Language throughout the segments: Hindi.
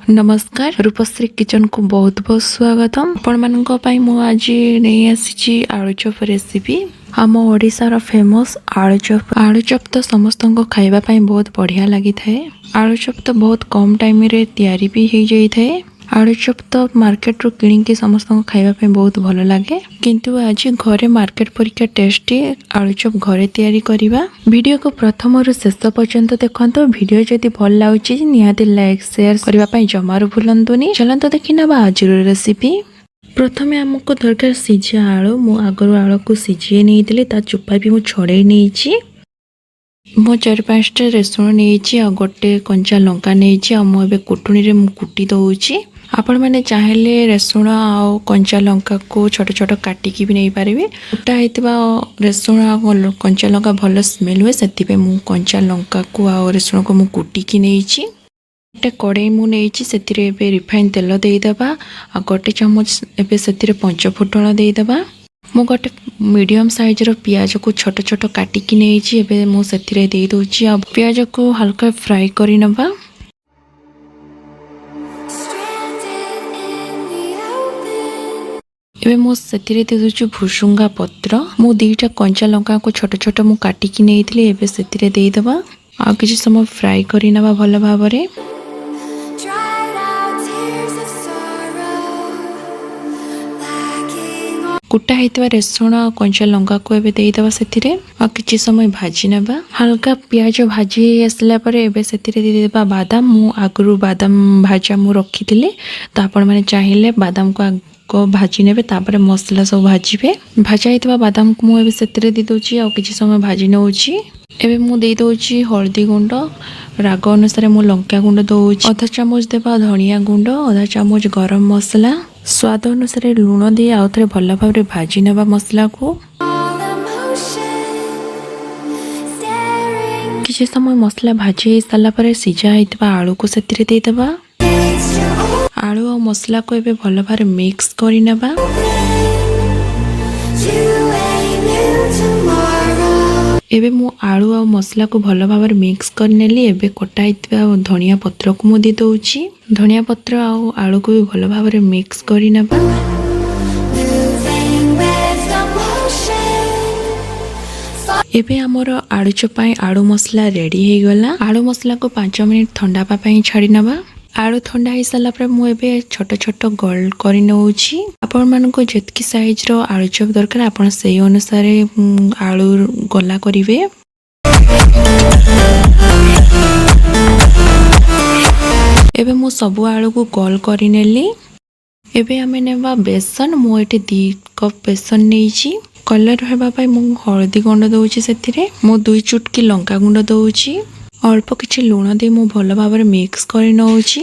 नमस्कार रूपश्री किचन को बहुत बहुत स्वागतम। आपण मानक पई मु आज नहीं आसी आलू चॉप रेसिपी। आम ओडिशार फेमस आलू चॉप तो समस्त को खाइबा पई बहुत बढ़िया लगी थाए। आलू चॉप तो बहुत कम टाइम रे तैयारी भी हो जाई थाए। आलू चॉप तो मार्केट रू किनिकी समस्त को खाइबा पई बहुत भल लागे, किंतु आज घरे मार्केट परिका टेस्टी आलू चॉप घरे तैयारी करिबा। वीडियो को प्रथम रु शेष पर्यंत देखंतो। वीडियो जदि भल लाउची निहाती लाइक शेयर करबा पई जमारू भूलंतुनी। चलंतो देखिनबा आज रेसिपी। प्रथमे हमको दरकार सिझा आलू। मु आगरु आलू को सिझे नहीं ता चोपा भी मु छड़े नहीं। मु 4-5टा रसुण नहीं आ गोटे कंचा लंका नहीं। मुझे कुटुणी रे मु कुटी दउची। आपण मैंने चाहेले रसुण आ कंचा लंका को छोट छोट काटिकी भी नहीं पारे। कुटा होता रसुण आ कंचा लंका भल स्मेल हुए से मु कंचा लंका को आ रसुण को मु कुटिकी नहीं। गोटे कड़े मु नहीं से रिफाइन तेल देदेबा। आ गोटे चामच एवं से पंचफुटण देदेबा। मु गोटे मीडियम साइज रो पियाज को छोट छोट काटिकी नहीं। एवं मुझे दे दूची। आ पियाज को हल्का फ्राई करी नबा। एवं मुझे दे दूची भुसुंगा पत्र। मु 2टा कंचा लंका को छोट छोट मु काटिकी नहीं। एवं से देदेबा। आ किसी समय फ्राई करी नबा भल भाबरे। कुटा होता रसुण कंचा लंका को एवं देदेबा से किसी समय भाजी नबा। हल्का पियाज भाजी आसला से देदेबा बादाम। मु आगु बादाम भाजा मु रखी तो आपण मैंने चाहिए बादाम को भाजी ने तापर मसला सब भाजबे। भाजा होता बादाम को मुझे से दे दूची। आ किसी समय भाजी नौची। एवं मु दे दूची हल्दी गुंड। राग अनुसार मु लंका गुंड दौची। अधा चामच देवा धनिया गुंड। अधा चामच गरम मसला। स्वाद अनुसार लुण दे आउ थे भल भाव भाजी नवा मसला को। किसी समय मसला भाजी सारा पर सिझा होता आलू को से देदेबा। आलू और मसला को एबे भल भाव मिक्स करी नबा। एबे मु आलू और मसला को भल भाव मिक्स कर नेली। एबे कटा होता धनिया पत्र को मु दे दूची। धनिया पत्र और आलू को भी भल भाव मिक्स करी नबा। एबे हमर आलू चॉप आलू मसला रेडी हो गला। आलू मसला को 5 मिनिट ठंडा पाई छाड़ी नबा। आलू ठंडा हो सारा पर मुझे छोट छोट गोल कर नौची। आपण मानक जितकी साइज रो आलू चॉप दरकार आपण से अनुसार आलू गला करिवे। एबे मु सब आलू को गोल करी नेली। एबे हमें नेबा बेसन। मु एठी 2 कप बेसन नेची। कलर हेबा पई मु हळदी गुंड दउची। सेथिरे मु 2 चुटकी लंका गुंड दउची। अल्प किछि लुण दे मु भल भाव मिक्स कर नौची।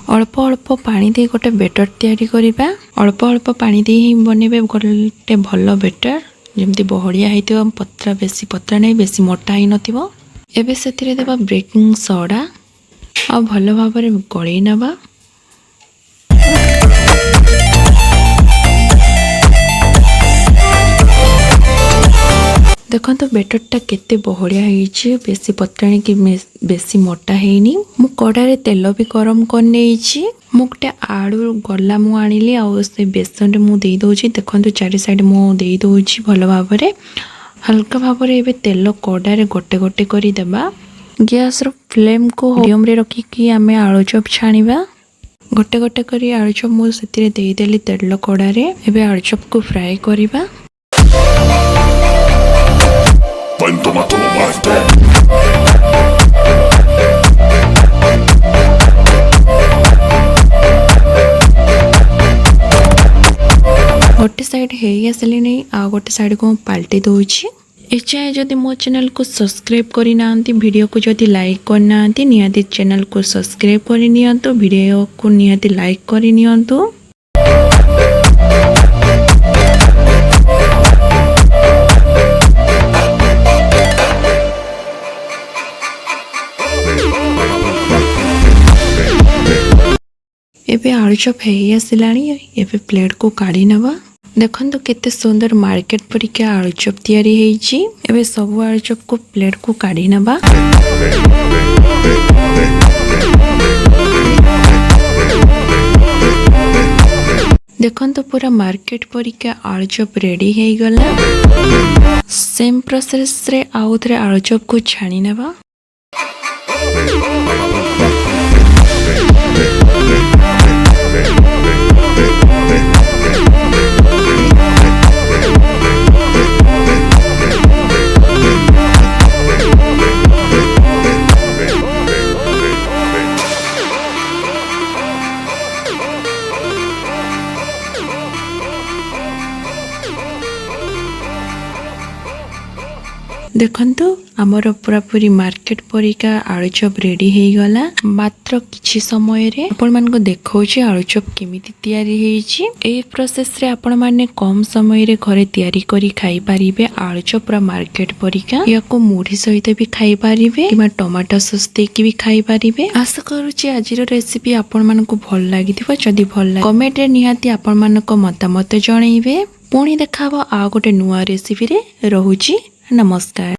अल्प अल्प पानी दे गोटे बेटर तैयारी करिबा। अल्प अल्प पानी दे ही बनेबे गोटे भल बेटर जेमती बहड़िया हेतिबो। पत्रा बेसी पत्रा नहीं, बेसी मोटा ही नथिबो। एबे सेथिरे देबा बेकिंग सोडा आ भल भाव गळै नबा। देखो तो बेटरटा केते बहड़िया होइछि। बेसी पत्राणी कि बेसी मोटा हेनी। मु कड़ारे तेल भी गरम कर नेइछि। मु गोटे आलू गला मु आनिली आ से बेसन रे मु दे दोछि। देखो 4 साइड मु दे दोछि भल भाव रे। हल्का भाव रे एबे तेल कड़ारे गोटे गोटे करी देबा। गैस रो फ्लेम को मीडियम रे रखी कि हमें आलू चॉप छानिबा। गोटे गोटे करी आलू चॉप मु सेतिरे दे देली तेल कड़ारे। एबे आलू चॉप को फ्राई करिबा। गोटे साइड है आसली नहीं। आ गोटे साइड को पलटि दौची। इच्छा जदि मो चैनल को सब्सक्राइब करी नांती, वीडियो को जदि लाइक करना निहाती चैनल को सब्सक्राइब करी नियंतु। वीडियो को निहाती लाइक करी नियंतु। एबे आलू चॉप है आसलानी। एबे प्लेट को काढ़ी नबा। देखो केते सुंदर मार्केट परिका आलू चॉप तैयारी होईची। एबे सब आलू चॉप को प्लेट को काढ़ी नबा। देखो पूरा मार्केट परिका आलूचप रेडी हो गला। सेम प्रोसेस रे आउ थरे आलूचप को छाणी नेबा। देखंतु आमर पूरा पूरी मार्केट परिका आलूचप रेडी हो गला। मात्र किछि समय रे आपण मान को देखौछि आलूचप केमिति तयारी हेछि। ए प्रोसेस रे आपण माने कम समय रे घरे तयारी करी खाई परिबे। आलूचप पूरा मार्केट परिका याको मुढ़ी सहित भी खाई परिबे किमा टमाटो सॉस देकी भी खाई परिबे। आशा करूछि आजिर रेसिपी आपण मान को भल लागिथिबो। जदि भल लागे कमेंट रे निहाती आपण मान को मतामत जणाइबे। पुणी देखाबो आ गोटे नुवा रेसिपी रे। रहुछि नमस्कार।